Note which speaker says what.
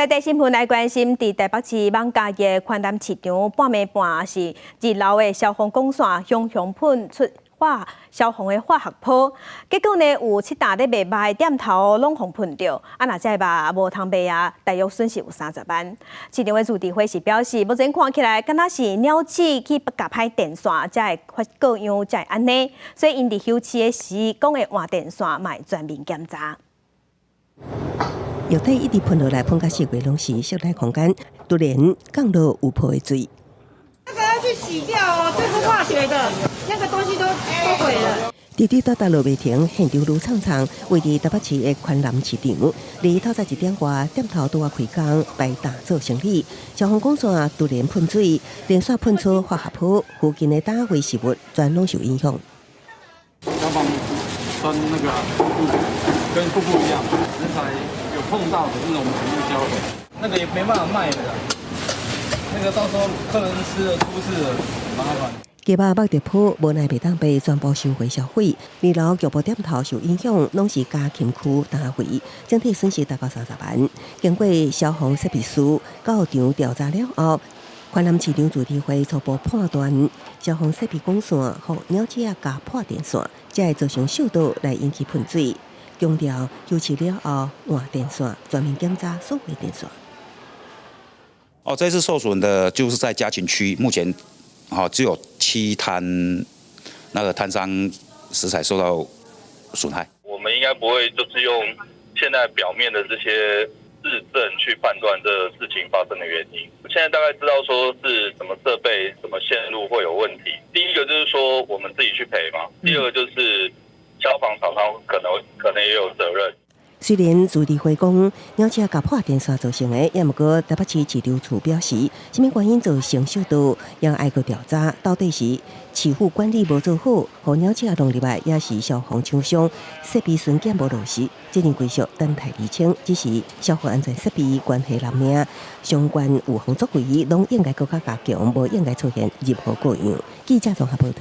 Speaker 1: 在地新闻来关心，伫台北市艋舺的宽南市场半暝半是二楼的消防管线向喷出消防的化学泡，结果呢有7大咧卖肉的店头拢互喷着，若这肉无通卖啊，大约损失有30万。市场的主治会是表示，目前看起来敢若是鸟鼠去夹歹电线，才会发各样才会安尼，所以因伫休市的时讲的换电线，嘛会全面检查。
Speaker 2: 液体一直喷落来，喷到四围拢是室内空间，突然降落有泡的水。
Speaker 3: 那个要去洗掉哦，这是化学的，那个东西都毁了。
Speaker 2: 滴滴答答落袂停，现场如畅畅。位伫台北市的宽南市场，离透早1点外，店头拄啊开工，排大做生意。消防管线突然喷水，连续喷出化学泡，附近的单位事物全拢受影响。
Speaker 4: 消防跟那个跟瀑布一样，食材有碰到的那种全部销毁，那个也没办法卖的，那个到时候客人吃了出事了，麻烦。
Speaker 2: 鸡肉剥着泡，无奈袂当被全部收回销毁。二楼局部店头受影响，拢是家禽区单位，整体损失达到30万。经过消防设备师到场调查了后，宽南市场主治会初步判断，消防设备管线和鸟鼠加破电线，才会造成受到来引起喷水。强调休市了后换电线，全面检查所有电线。
Speaker 5: 这次受损的就是在家禽区，目前只有7摊那个摊商食材受到损害。
Speaker 6: 我们应该不会就是用现在表面的这些日证去判断这个事情发生的原因。现在大概知道说是什么设备、什么线路会有问题。第一个就是说我们自己去赔嘛，第二个就是消防厂商可能也有责任。
Speaker 2: 虽然主治会讲鸟鼠甲破电线造成的，也毋过台北市市场处表示，什么原因造成受到，也爱去调查，到底是市府管理无做好，和鸟鼠弄入来，也是消防厂商设备巡检无落实，责任归属等待厘清。只是消防安全设备关系人命，相关有防作为，拢应该更加加强，无应该出现任何过样。记者综合报道。